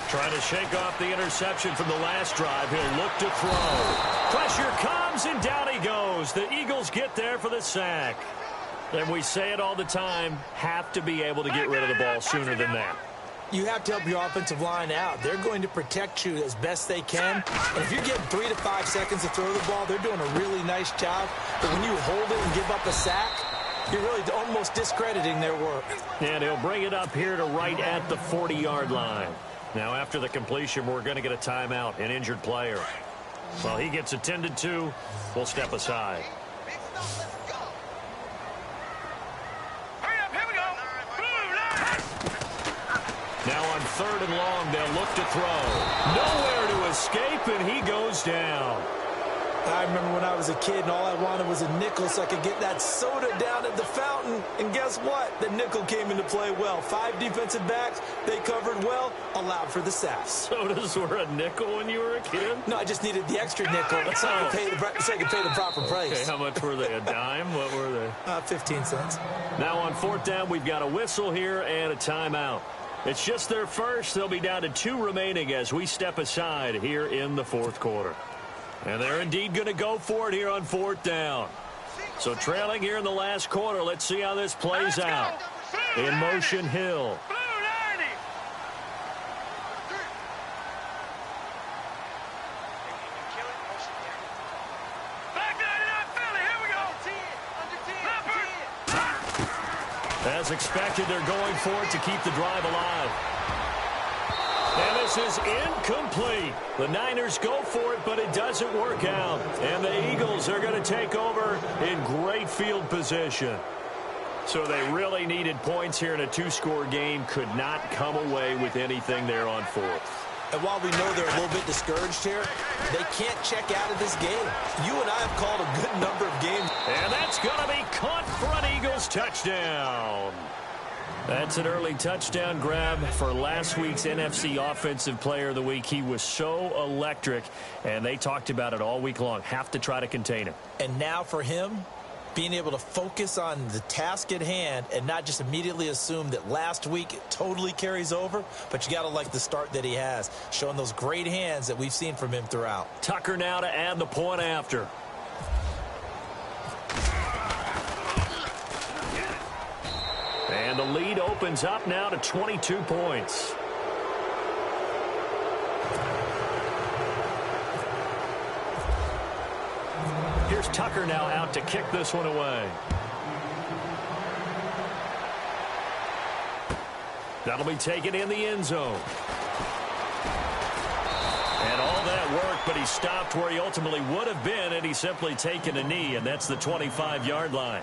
[SPEAKER 1] Trying to shake off the interception from the last drive. He'll look to throw. Pressure comes, and down he goes. The Eagles get there for the sack. And we say it all the time, have to be able to get rid of the ball sooner than that.
[SPEAKER 2] You have to help your offensive line out. They're going to protect you as best they can. And if you're getting 3 to 5 seconds to throw the ball, they're doing a really nice job. But when you hold it and give up a sack, you're really almost discrediting their work.
[SPEAKER 1] And he'll bring it up here to right at the 40-yard line. Now, after the completion, we're going to get a timeout, an injured player. Well, he gets attended to. We'll step aside. Now on 3rd and long, they'll look to throw. Nowhere to escape, and he goes down.
[SPEAKER 2] I remember when I was a kid and all I wanted was a nickel so I could get that soda down at the fountain. And guess what? The nickel came into play well. 5 defensive backs, they covered well, allowed for the sacks.
[SPEAKER 1] Sodas were a nickel when you were a kid?
[SPEAKER 2] No, I just needed the extra nickel so I could pay the proper price.
[SPEAKER 1] Okay, how much were they? A dime? What were they?
[SPEAKER 2] 15 cents.
[SPEAKER 1] Now on 4th down, we've got a whistle here and a timeout. It's just their first. They'll be down to 2 remaining as we step aside here in the 4th quarter. And they're indeed going to go for it here on 4th down. So trailing here in the last quarter, let's see how this plays out. In motion, Hill. As expected, they're going for it to keep the drive alive. And this is incomplete. The Niners go for it, but it doesn't work out. And the Eagles are going to take over in great field position. So they really needed points here in a 2-score game. Could not come away with anything there on 4th.
[SPEAKER 2] And while we know they're a little bit discouraged here, they can't check out of this game. You and I have called a good number of games.
[SPEAKER 1] And that's going to be caught for an Eagles touchdown. That's an early touchdown grab for last week's NFC Offensive Player of the Week. He was so electric, and they talked about it all week long. Have to try to contain him.
[SPEAKER 2] And now for him, being able to focus on the task at hand and not just immediately assume that last week it totally carries over, but you got to like the start that he has, showing those great hands that we've seen from him throughout.
[SPEAKER 1] Tucker now to add the point after. And the lead opens up now to 22 points. Here's Tucker now out to kick this one away. That'll be taken in the end zone. And all that work but he stopped where he ultimately would have been had he simply taken a knee, and that's the 25-yard line.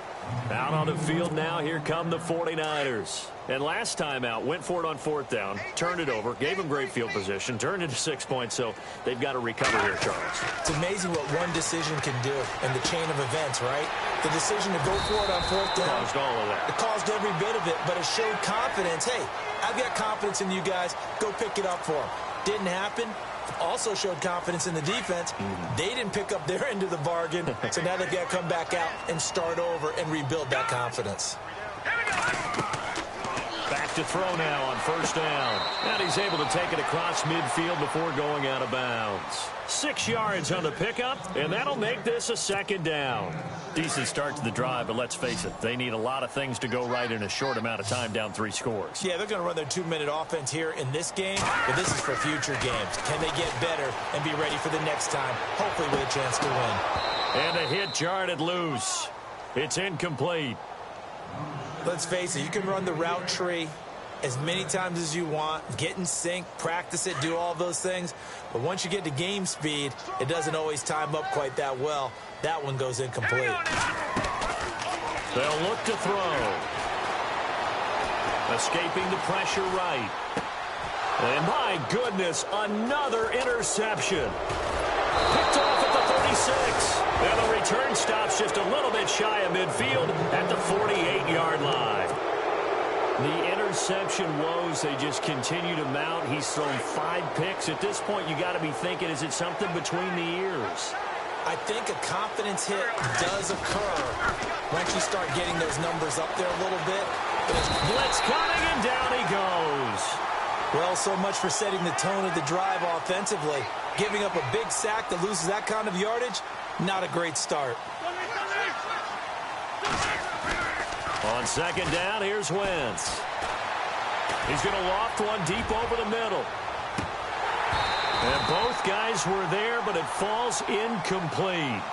[SPEAKER 1] Out on the field now, here come the 49ers. And last time out, went for it on fourth down, turned it over, gave him great field position, turned it to 6 points, so they've got to recover here, Charles.
[SPEAKER 2] It's amazing what one decision can do in the chain of events, right? The decision to go for it on fourth down.
[SPEAKER 1] Caused all of that.
[SPEAKER 2] It caused every bit of it, but it showed confidence. Hey, I've got confidence in you guys. Go pick it up for them. Didn't happen. Also showed confidence in the defense. They didn't pick up their end of the bargain, so now they've got to come back out and start over and rebuild that confidence.
[SPEAKER 1] Back to throw now on first down. And he's able to take it across midfield before going out of bounds. 6 yards on the pickup, and that'll make this a second down. Decent start to the drive, but let's face it, they need a lot of things to go right in a short amount of time, down 3 scores.
[SPEAKER 2] Yeah, they're going to run their 2-minute offense here in this game, but this is for future games. Can they get better and be ready for the next time, hopefully with a chance to win?
[SPEAKER 1] And a hit jarred loose. It's incomplete.
[SPEAKER 2] Let's face it, you can run the route tree as many times as you want, get in sync, practice it, do all those things. But once you get to game speed, it doesn't always time up quite that well. That one goes incomplete.
[SPEAKER 1] They'll look to throw. Escaping the pressure right. And my goodness, another interception. Picked off at the 36. And the return stops just a little bit shy of midfield at the 48-yard line. The interception woes, they just continue to mount. He's thrown 5 picks. At this point, you got to be thinking, is it something between the ears?
[SPEAKER 2] I think a confidence hit does occur once you start getting those numbers up there a little bit.
[SPEAKER 1] Blitz coming, and down he goes.
[SPEAKER 2] Well, so much for setting the tone of the drive offensively. Giving up a big sack that loses that kind of yardage, not a great start.
[SPEAKER 1] On second down, here's Wentz. He's going to loft one deep over the middle. And both guys were there, but it falls incomplete.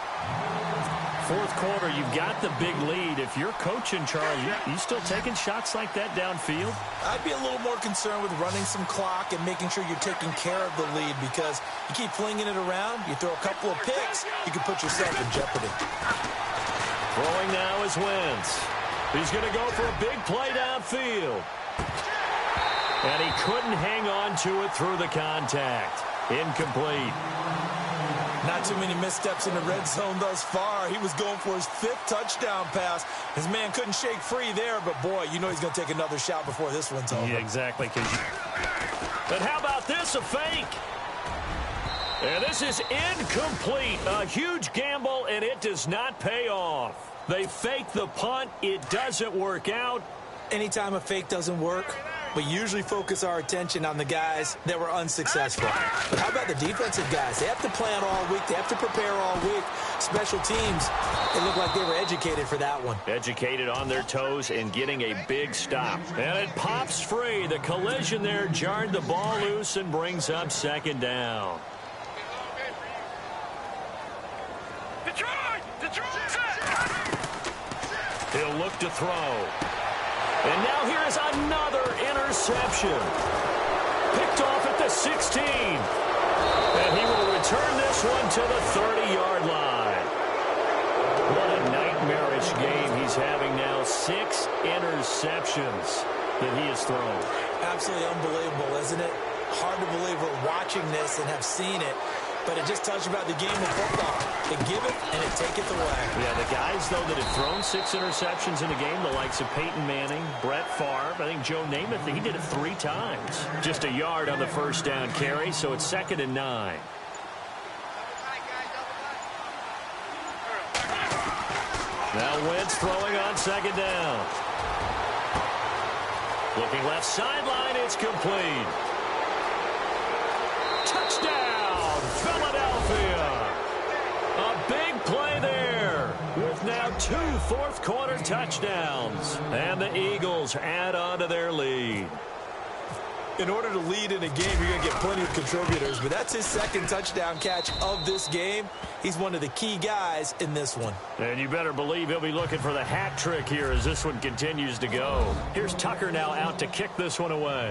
[SPEAKER 1] Fourth quarter, you've got the big lead. If you're coaching, Charles, you still taking shots like that downfield?
[SPEAKER 2] I'd be a little more concerned with running some clock and making sure you're taking care of the lead, because you keep flinging it around, you throw a couple of picks, you can put yourself in jeopardy.
[SPEAKER 1] Throwing now is Wentz. He's going to go for a big play downfield. And he couldn't hang on to it through the contact. Incomplete.
[SPEAKER 2] Not too many missteps in the red zone thus far. He was going for his 5th touchdown pass. His man couldn't shake free there, but boy, you know he's going to take another shot before this one's over.
[SPEAKER 1] Yeah, exactly. But how about this, a fake? And this is incomplete. A huge gamble, and it does not pay off. They fake the punt. It doesn't work out.
[SPEAKER 2] Anytime a fake doesn't work, we usually focus our attention on the guys that were unsuccessful. But how about the defensive guys? They have to plan all week. They have to prepare all week. Special teams, it looked like they were educated for that one.
[SPEAKER 1] Educated on their toes and getting a big stop. And it pops free. The collision there jarred the ball loose and brings up second down. He'll look to throw. And now here's another interception. Picked off at the 16. And he will return this one to the 30-yard line. What a nightmarish game he's having now. 6 interceptions that he has thrown.
[SPEAKER 2] Absolutely unbelievable, isn't it? Hard to believe we're watching this and have seen it. But it just tells you about the game of football. They give it and it taketh away.
[SPEAKER 1] Yeah, the guys, though, that have thrown 6 interceptions in a game, the likes of Peyton Manning, Brett Favre, I think Joe Namath, he did it 3 times. Just a yard on the first down carry, so it's 2nd and 9. Now Wentz throwing on second down. Looking left sideline, it's complete. Touchdown, Philadelphia. A big play there with now 2 fourth-quarter touchdowns. And the Eagles add on to their lead.
[SPEAKER 2] In order to lead in a game, you're going to get plenty of contributors, but that's his 2nd touchdown catch of this game. He's one of the key guys in this one.
[SPEAKER 1] And you better believe he'll be looking for the hat trick here as this one continues to go. Here's Tucker now out to kick this one away.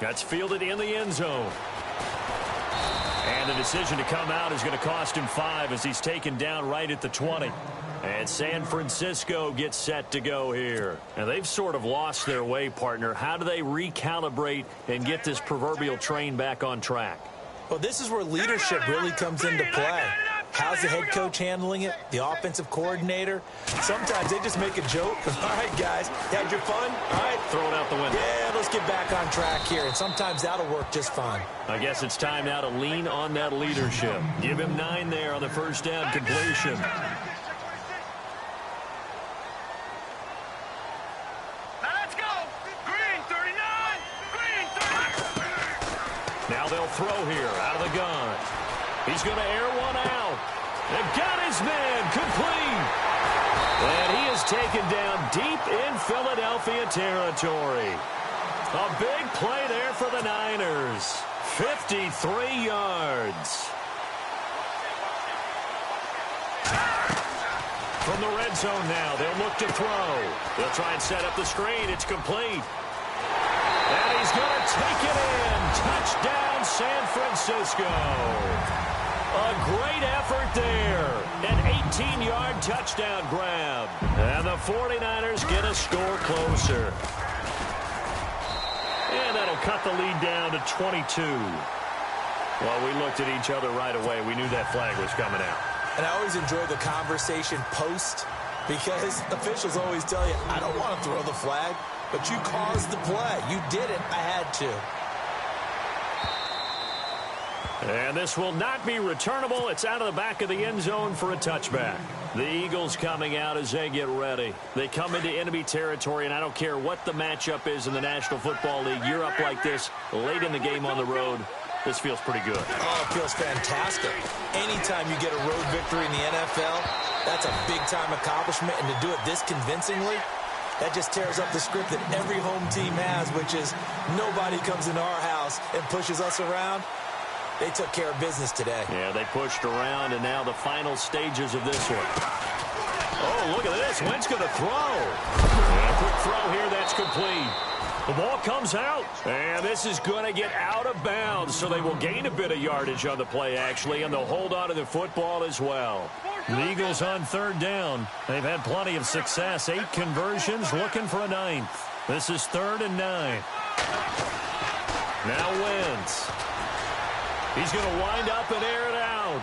[SPEAKER 1] That's fielded in the end zone. And the decision to come out is going to cost him 5 as he's taken down right at the 20. And San Francisco gets set to go here. And they've sort of lost their way, partner. How do they recalibrate and get this proverbial train back on track?
[SPEAKER 2] Well, this is where leadership really comes into play. How's the head coach handling it? The offensive coordinator? Sometimes they just make a joke. All right, guys, had your fun? All right.
[SPEAKER 1] Throw it out the window.
[SPEAKER 2] Yeah, let's get back on track here. And sometimes that'll work just fine.
[SPEAKER 1] I guess it's time now to lean on that leadership. Give him 9 there on the first down completion. Now they'll throw here out of the gun. He's going to air one out. They've got his man complete. And he is taken down deep in Philadelphia territory. A big play there for the Niners. 53 yards. From the red zone now, they'll look to throw. They'll try and set up the screen. It's complete. And he's going to take it in. Touchdown, San Francisco. A great effort there. An 18-yard touchdown grab. And the 49ers get a score closer. And that'll cut the lead down to 22. Well, we looked at each other right away. We knew that flag was coming out.
[SPEAKER 2] And I always enjoy the conversation post because officials always tell you, I don't want to throw the flag, but you caused the play. You did it. I had to.
[SPEAKER 1] And this will not be returnable. It's out of the back of the end zone for a touchback. The Eagles coming out as they get ready. They come into enemy territory, and I don't care what the matchup is in the National Football League. You're up like this late in the game on the road. This feels pretty good.
[SPEAKER 2] Oh, it feels fantastic. Anytime you get a road victory in the NFL, that's a big-time accomplishment. And to do it this convincingly, that just tears up the script that every home team has, which is nobody comes into our house and pushes us around. They took care of business today.
[SPEAKER 1] Yeah, they pushed around, and now the final stages of this one. Oh, look at this. Wentz going to throw. And a quick throw here. That's complete. The ball comes out, and this is going to get out of bounds, so they will gain a bit of yardage on the play, actually, and they'll hold on to the football as well. The Eagles on third down. They've had plenty of success. 8 conversions, looking for a 9th. This is 3rd and 9. Now Wentz. He's going to wind up and air it out.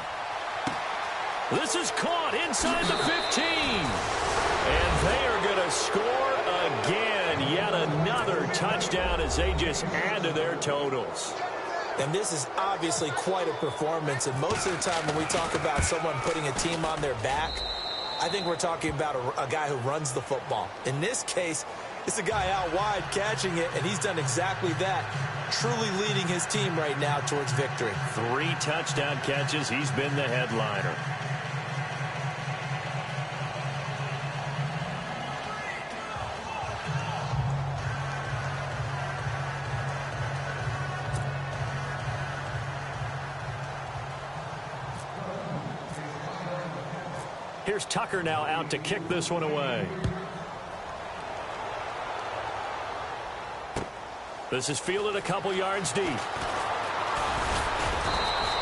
[SPEAKER 1] This is caught inside the 15. And they are going to score again. Yet another touchdown as they just add to their totals.
[SPEAKER 2] And this is obviously quite a performance. And most of the time when we talk about someone putting a team on their back, I think we're talking about a guy who runs the football. In this case, it's a guy out wide catching it, and he's done exactly that. Truly leading his team right now towards victory.
[SPEAKER 1] 3 touchdown catches. He's been the headliner. Here's Tucker now out to kick this one away. This is fielded a couple yards deep.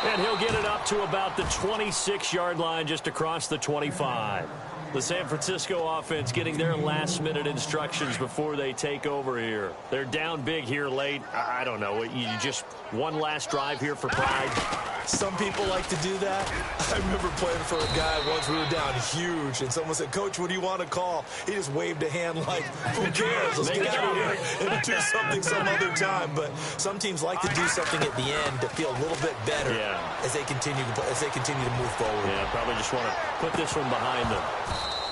[SPEAKER 1] And he'll get it up to about the 26-yard line, just across the 25. The San Francisco offense getting their last-minute instructions before they take over here. They're down big here late. I don't know. You just one last drive here for pride.
[SPEAKER 2] Some people like to do that. I remember playing for a guy once. We were down huge, and someone said, "Coach, what do you want to call?" He just waved a hand like, "Who cares? Let's get out of here and do something some other time." But some teams like to do something at the end to feel a little bit better as they continue to move forward.
[SPEAKER 1] Yeah, probably just want to put this one behind them.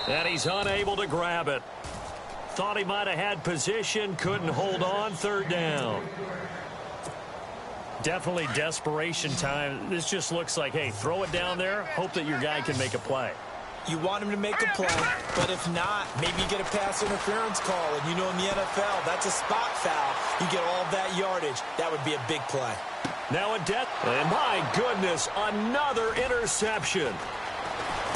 [SPEAKER 1] And he's unable to grab it. Thought he might have had position, couldn't hold on. 3rd down. Definitely desperation time. This just looks like, hey, throw it down there, hope that your guy can make a play.
[SPEAKER 2] You want him to make a play, but if not, maybe you get a pass interference call. And you know in the NFL, that's a spot foul. You get all that yardage. That would be a big play.
[SPEAKER 1] Now a death. And my goodness, another interception.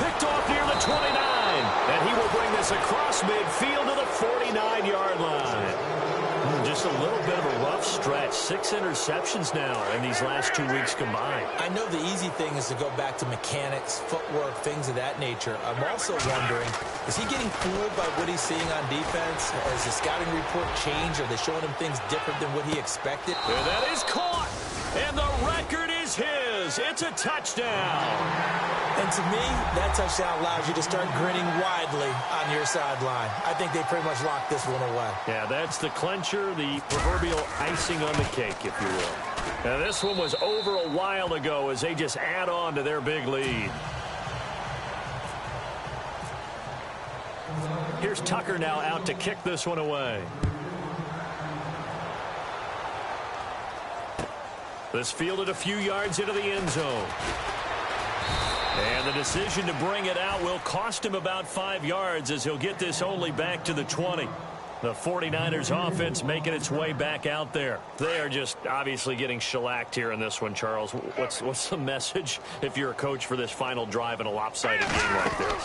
[SPEAKER 1] Picked off near the 29. And he will bring this across midfield to the 49-yard line. Just just a little bit of a rough stretch. 6 interceptions now in these last 2 weeks combined.
[SPEAKER 2] I know the easy thing is to go back to mechanics, footwork, things of that nature. I'm also wondering, is he getting fooled by what he's seeing on defense? Has the scouting report changed? Are they showing him things different than what he expected?
[SPEAKER 1] And that is caught. And the record is his. It's a touchdown.
[SPEAKER 2] And to me, that touchdown allows you to start grinning widely on your sideline. I think they pretty much locked this one away.
[SPEAKER 1] Yeah, that's the clincher, the proverbial icing on the cake, if you will. Now, this one was over a while ago as they just add on to their big lead. Here's Tucker now out to kick this one away. This fielded a few yards into the end zone. And the decision to bring it out will cost him about 5 yards as he'll get this only back to the 20. The 49ers offense making its way back out there. They are just obviously getting shellacked here in this one, Charles. What's the message if you're a coach for this final drive in a lopsided game like this?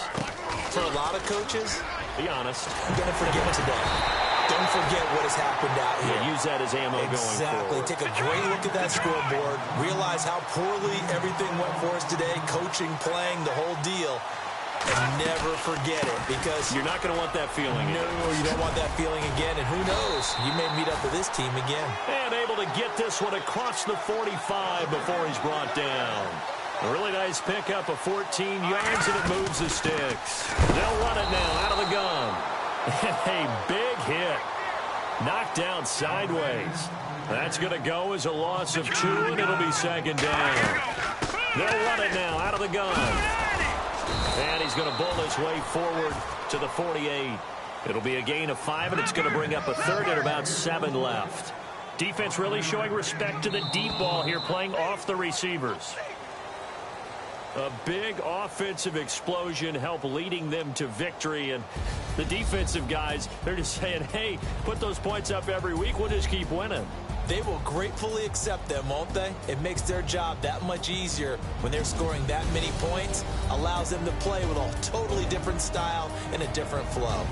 [SPEAKER 2] For a lot of coaches,
[SPEAKER 1] be honest,
[SPEAKER 2] I'm going to forget today. Don't forget what has happened out here.
[SPEAKER 1] Yeah, use that as ammo going forward.
[SPEAKER 2] Take a great look at that scoreboard. Realize how poorly everything went for us today. Coaching, playing, the whole deal. And never forget it, because
[SPEAKER 1] you're not going to want that feeling.
[SPEAKER 2] No, you don't want that feeling again. And who knows? You may meet up with this team again.
[SPEAKER 1] And able to get this one across the 45 before he's brought down. A really nice pickup of 14 yards, and it moves the sticks. They'll run it now out of the gun. A big hit. Knocked down sideways. That's going to go as a loss of 2, and it'll be second down. They'll run it now out of the gun. And he's going to bull his way forward to the 48. It'll be a gain of 5, and it's going to bring up a third and about 7 left. Defense really showing respect to the deep ball here, playing off the receivers. A big offensive explosion help leading them to victory, and the defensive guys, they're just saying, hey, put those points up every week, we'll just keep winning.
[SPEAKER 2] They will gratefully accept them, won't they? It makes their job that much easier when they're scoring that many points, allows them to play with a totally different style and a different flow.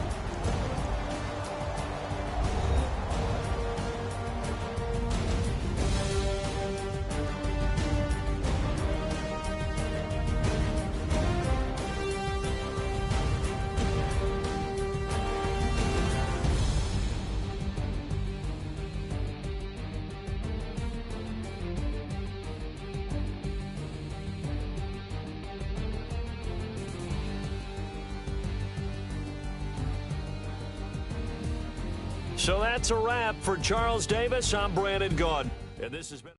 [SPEAKER 1] So that's a wrap for Charles Davis. I'm Brandon Gaudin, and this has been